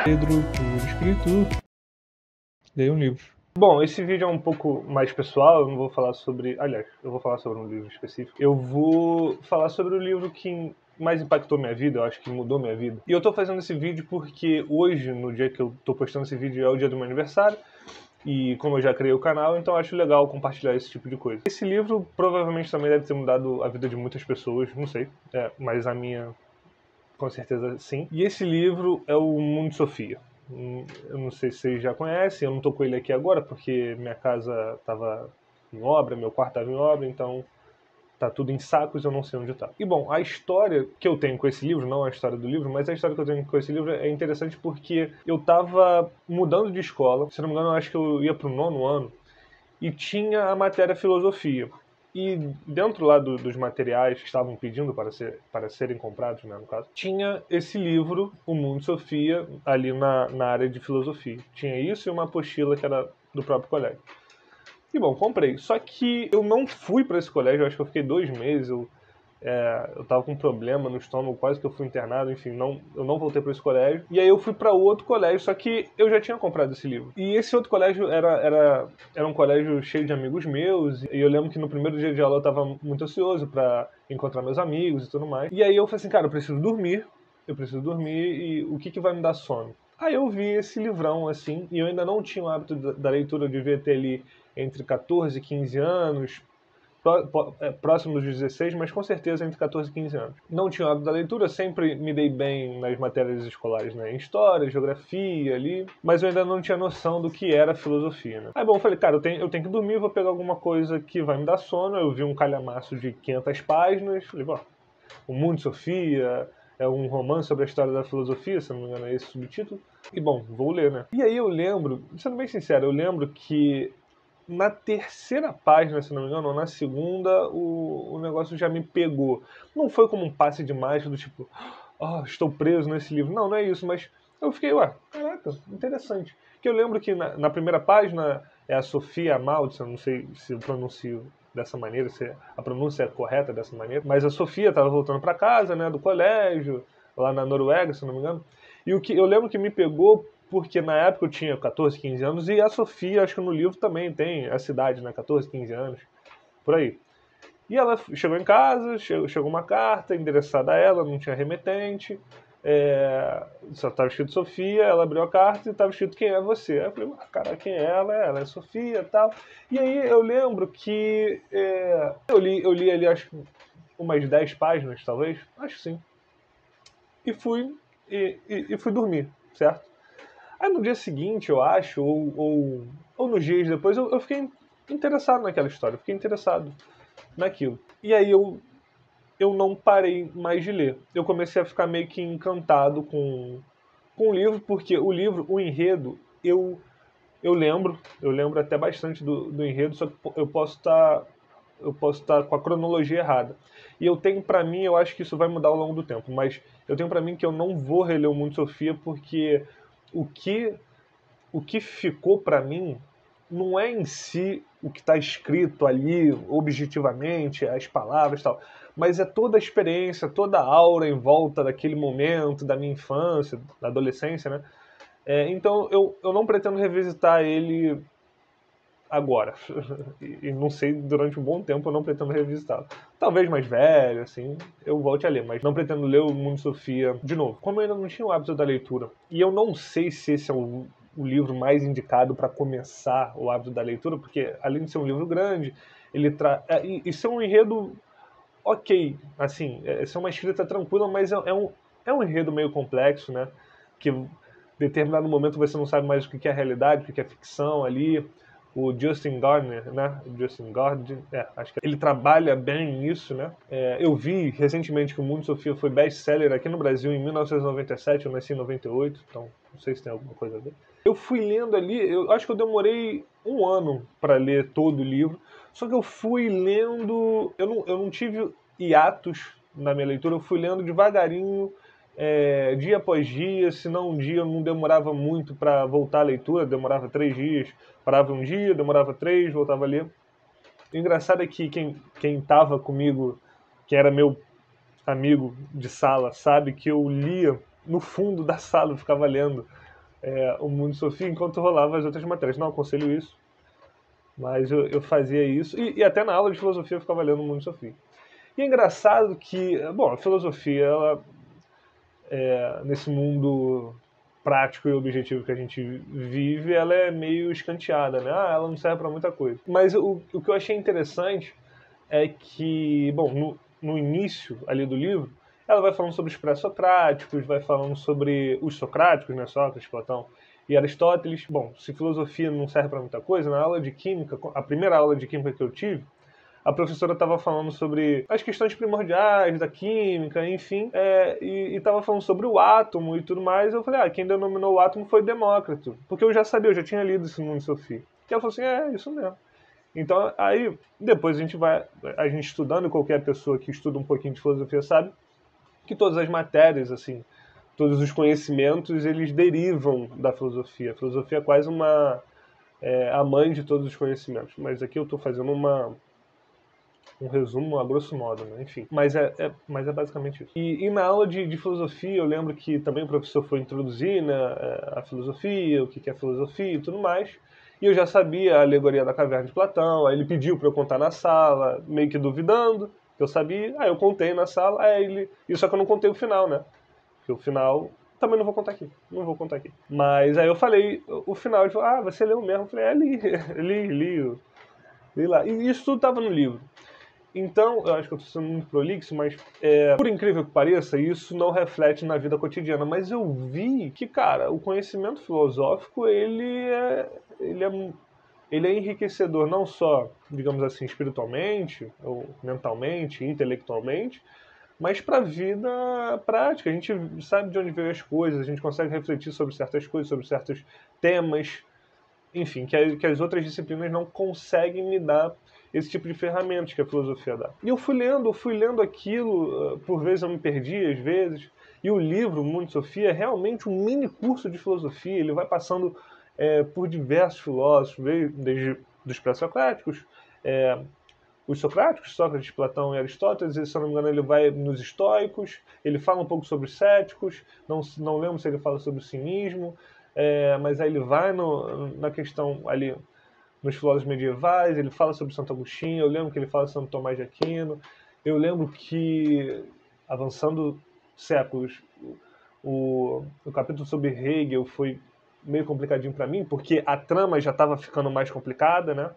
Pedro, por escrito, leia um livro. Bom, esse vídeo é um pouco mais pessoal, eu não vou falar sobre... Aliás, eu vou falar sobre um livro específico. Eu vou falar sobre o livro que mais impactou minha vida, eu acho que mudou minha vida. E eu tô fazendo esse vídeo porque hoje, no dia que eu tô postando esse vídeo, é o dia do meu aniversário. E como eu já criei o canal, então eu acho legal compartilhar esse tipo de coisa. Esse livro provavelmente também deve ter mudado a vida de muitas pessoas, não sei, mas a minha, com certeza, sim. E esse livro é o Mundo de Sofia. Eu não sei se vocês já conhecem, eu não tô com ele aqui agora porque minha casa tava em obra, meu quarto tava em obra, então tá tudo em sacos, eu não sei onde tá. E bom, a história que eu tenho com esse livro, não a história do livro, mas a história que eu tenho com esse livro é interessante porque eu tava mudando de escola, se não me engano eu acho que eu ia pro 9º ano, e tinha a matéria filosofia. E dentro lá dos materiais que estavam pedindo para serem comprados, né, no caso, tinha esse livro, O Mundo de Sofia, ali na área de filosofia. Tinha isso e uma apostila que era do próprio colégio. E bom, comprei. Só que eu não fui para esse colégio, eu acho que eu fiquei 2 meses, eu tava com um problema no estômago, quase que eu fui internado, enfim, eu não voltei para esse colégio. E aí eu fui para outro colégio, só que eu já tinha comprado esse livro. E esse outro colégio era um colégio cheio de amigos meus, e eu lembro que no primeiro dia de aula eu tava muito ansioso para encontrar meus amigos e tudo mais. E aí eu falei assim, cara, eu preciso dormir, e o que vai me dar sono? Aí eu vi esse livrão, assim, e eu ainda não tinha o hábito da leitura, eu devia ter ali entre 14 e 15 anos, próximo dos 16, mas com certeza entre 14 e 15 anos. Não tinha hábito da leitura, sempre me dei bem nas matérias escolares, né? Em história, geografia ali, mas eu ainda não tinha noção do que era filosofia, né? Aí bom, eu falei, cara, eu tenho que dormir, vou pegar alguma coisa que vai me dar sono. Eu vi um calhamaço de 500 páginas, falei, bom, O Mundo de Sofia, é um romance sobre a história da filosofia, se não me engano é esse o subtítulo. E bom, vou ler, né? E aí eu lembro, sendo bem sincero, eu lembro que na terceira página, se não me engano, ou na segunda, o negócio já me pegou. Não foi como um passe de mágica do tipo, estou preso nesse livro. Não, não é isso, mas eu fiquei, caraca, interessante. Que eu lembro que na primeira página é a Sofia Amaldi, eu não sei se eu pronuncio dessa maneira, se a pronúncia é correta dessa maneira, mas a Sofia estava voltando para casa, né, do colégio, lá na Noruega, se não me engano. E o que eu lembro que me pegou porque na época eu tinha 14, 15 anos, e a Sofia, acho que no livro também tem a cidade, né, 14, 15 anos, por aí. E ela chegou em casa, chegou uma carta endereçada a ela, não tinha remetente, só estava escrito Sofia, ela abriu a carta e estava escrito quem é você. Aí eu falei, cara, quem é ela? Ela é Sofia e tal. E aí eu lembro que eu li ali, acho que umas 10 páginas, talvez, acho que sim, e fui dormir, certo? Aí no dia seguinte, eu acho, ou nos dias depois, eu fiquei interessado naquela história, eu fiquei interessado naquilo. E aí eu não parei mais de ler. Eu comecei a ficar meio que encantado com o livro, porque o livro, o enredo, eu lembro até bastante do enredo, só que eu posso estar com a cronologia errada. E eu tenho pra mim, eu acho que isso vai mudar ao longo do tempo, mas eu tenho pra mim que eu não vou reler o Mundo de Sofia porque o que o que ficou pra mim não é em si o que está escrito ali objetivamente, as palavras e tal, mas é toda a experiência, toda a aura em volta daquele momento, da minha infância, da adolescência, né? Então eu não pretendo revisitar ele agora. E não sei, durante um bom tempo eu não pretendo revisitá-lo. Talvez mais velho, assim, eu volte a ler, mas não pretendo ler o Mundo de Sofia de novo. Como eu ainda não tinha o hábito da leitura, e eu não sei se esse é o livro mais indicado para começar o hábito da leitura, porque além de ser um livro grande, ele isso é um enredo ok, assim, isso é uma escrita tranquila, mas é um enredo meio complexo, né? Que em determinado momento você não sabe mais o que é realidade, o que é ficção ali. O Justin Gardner, né? Justin Gardner, acho que ele trabalha bem nisso, né? Eu vi recentemente que o Mundo de Sofia foi best-seller aqui no Brasil em 1997, eu nasci em 98, então não sei se tem alguma coisa a ver. Eu fui lendo ali, eu acho que eu demorei um ano para ler todo o livro, só que eu fui lendo, eu não tive hiatos na minha leitura, eu fui lendo devagarinho, dia após dia, se não um dia eu não demorava muito para voltar à leitura, demorava 3 dias, parava um dia, demorava 3, voltava a ler. O engraçado é que quem estava comigo, que era meu amigo de sala sabe que eu lia no fundo da sala, eu ficava lendo o Mundo de Sofia enquanto rolava as outras matérias. Não aconselho isso, mas eu fazia isso. E até na aula de filosofia eu ficava lendo o Mundo de Sofia. E é engraçado que, bom, a filosofia, ela, nesse mundo prático e objetivo que a gente vive, ela é meio escanteada, né? Ah, ela não serve para muita coisa. Mas o que eu achei interessante é que, bom, no início ali do livro, ela vai falando sobre os pré-socráticos, vai falando sobre os socráticos, né, Sócrates, Platão e Aristóteles. Bom, se filosofia não serve para muita coisa, na aula de química, a primeira aula de química que eu tive, a professora estava falando sobre as questões primordiais da química, enfim, e estava falando sobre o átomo e tudo mais. Eu falei, quem denominou o átomo foi Demócrito, porque eu já sabia, eu já tinha lido isso no Mundo de Sofia. E ela falou assim, isso mesmo. Então, aí, depois a gente estudando, qualquer pessoa que estuda um pouquinho de filosofia sabe que todas as matérias, assim, todos os conhecimentos, eles derivam da filosofia. A filosofia é quase a mãe de todos os conhecimentos. Mas aqui eu estou fazendo um resumo a grosso modo, né? Enfim. Mas é basicamente isso. E na aula de filosofia, eu lembro que também o professor foi introduzir, né, a filosofia, o que é filosofia e tudo mais. E eu já sabia a alegoria da caverna de Platão, aí ele pediu para eu contar na sala, meio que duvidando, que eu sabia, aí eu contei na sala, e só que eu não contei o final, né? Porque o final também não vou contar aqui, não vou contar aqui. Mas aí eu falei o final, ele falou, você leu mesmo? Eu falei, li lá. E isso tudo estava no livro. Então, eu acho que eu estou sendo muito prolixo, mas por incrível que pareça, isso não reflete na vida cotidiana. Mas eu vi que, cara, o conhecimento filosófico, ele é enriquecedor não só, digamos assim, espiritualmente, ou mentalmente, intelectualmente, mas para a vida prática. A gente sabe de onde veio as coisas, a gente consegue refletir sobre certas coisas, sobre certos temas, enfim, que as outras disciplinas não conseguem me dar esse tipo de ferramentas que a filosofia dá. E eu fui lendo aquilo, por vezes eu me perdi, às vezes, e o livro, Mundo de Sofia, é realmente um mini curso de filosofia, ele vai passando por diversos filósofos, desde dos pré-socráticos, os socráticos, Sócrates, Platão e Aristóteles, e, se eu não me engano ele vai nos estoicos, ele fala um pouco sobre os céticos, não lembro se ele fala sobre o cinismo, mas aí ele vai na questão ali nos filósofos medievais, ele fala sobre Santo Agostinho, eu lembro que ele fala sobre Santo Tomás de Aquino, eu lembro que, avançando séculos, o capítulo sobre Hegel foi meio complicadinho para mim, porque a trama já estava ficando mais complicada, né?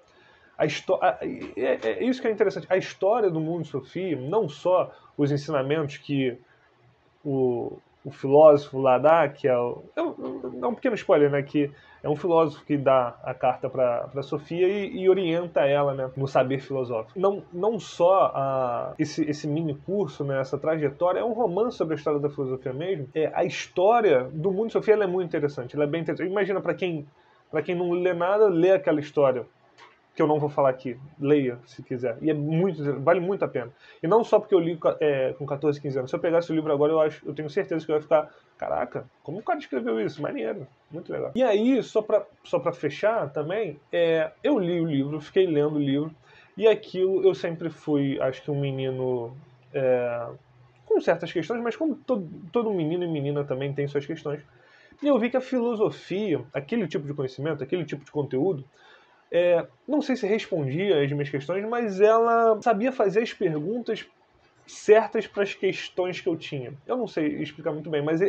É isso que é interessante. A história do Mundo de Sofia, não só os ensinamentos que o filósofo lá dá, que é um pequeno spoiler, né? Que é um filósofo que dá a carta para Sofia e orienta ela, né, no saber filosófico. Não só esse mini curso, né, essa trajetória, é um romance sobre a história da filosofia mesmo. A história do Mundo de Sofia ela é muito interessante, ela é bem interessante. Imagina, para quem não lê nada, lê aquela história que eu não vou falar aqui. Leia, se quiser. E vale muito a pena. E não só porque eu li com 14, 15 anos. Se eu pegasse o livro agora, eu tenho certeza que eu ia ficar, caraca, como o cara escreveu isso? Maneiro, muito legal. E aí, só pra fechar também, eu li o livro, fiquei lendo o livro, e aquilo eu sempre fui, acho que um menino com certas questões, mas como todo menino e menina também tem suas questões. E eu vi que a filosofia, aquele tipo de conhecimento, aquele tipo de conteúdo, não sei se respondia às minhas questões, mas ela sabia fazer as perguntas certas para as questões que eu tinha. Eu não sei explicar muito bem, mas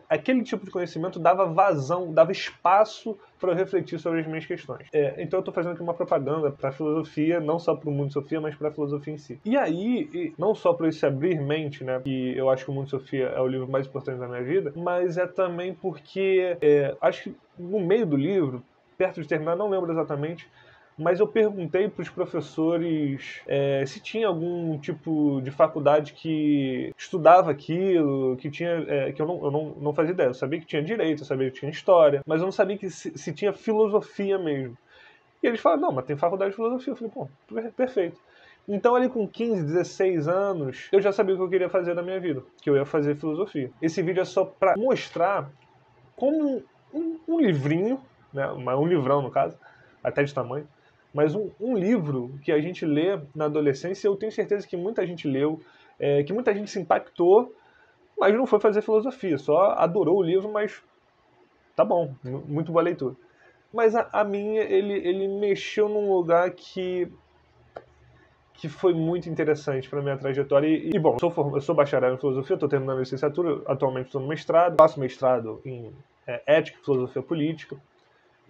aquele tipo de conhecimento dava vazão, dava espaço para eu refletir sobre as minhas questões. Então eu estou fazendo aqui uma propaganda para a filosofia, não só para o Mundo de Sofia, mas para a filosofia em si. E aí, não só para esse abrir mente, né, que eu acho que o Mundo de Sofia é o livro mais importante da minha vida, mas é também porque acho que no meio do livro, perto de terminar, não lembro exatamente, mas eu perguntei para os professores se tinha algum tipo de faculdade que estudava aquilo, que tinha, que eu não fazia ideia. Eu sabia que tinha direito, eu sabia que tinha história, mas eu não sabia que se tinha filosofia mesmo. E eles falaram, não, mas tem faculdade de filosofia. Eu falei, pô, perfeito. Então ali com 15, 16 anos, eu já sabia o que eu queria fazer da minha vida, que eu ia fazer filosofia. Esse vídeo é só para mostrar como um livrinho, né, um livrão no caso, até de tamanho, mas um livro que a gente lê na adolescência, eu tenho certeza que muita gente leu, que muita gente se impactou, mas não foi fazer filosofia, só adorou o livro, mas tá bom, muito boa leitura. Mas a minha, ele mexeu num lugar que foi muito interessante para minha trajetória. E bom, eu sou bacharel em filosofia, estou terminando a licenciatura, atualmente estou no mestrado, faço mestrado em ética e filosofia política,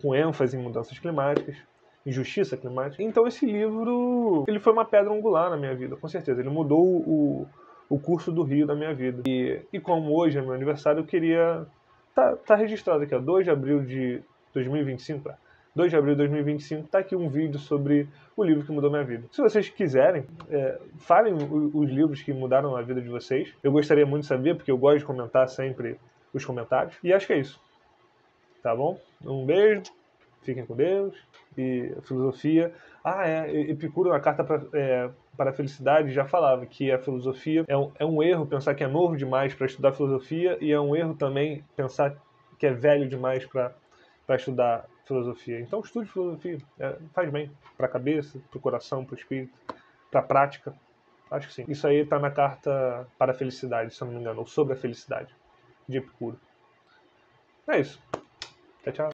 com ênfase em mudanças climáticas, em justiça climática. Então esse livro, ele foi uma pedra angular na minha vida, com certeza. Ele mudou o curso do Rio da minha vida. E como hoje é meu aniversário, eu queria... Tá registrado aqui, ó, 2 de abril de 2025, 2 de abril de 2025, tá aqui um vídeo sobre o livro que mudou minha vida. Se vocês quiserem, falem os livros que mudaram a vida de vocês. Eu gostaria muito de saber, porque eu gosto de comentar sempre os comentários. E acho que é isso. Tá bom? Um beijo, fiquem com Deus. E a filosofia... Epicuro, na Carta para a Felicidade, já falava que a filosofia é um erro pensar que é novo demais para estudar filosofia, e é um erro também pensar que é velho demais para estudar filosofia. Então estude filosofia, faz bem para a cabeça, para o coração, para o espírito, para a prática. Acho que sim. Isso aí está na Carta para a Felicidade, se eu não me engano, ou sobre a felicidade, de Epicuro. É isso. Tchau, tchau.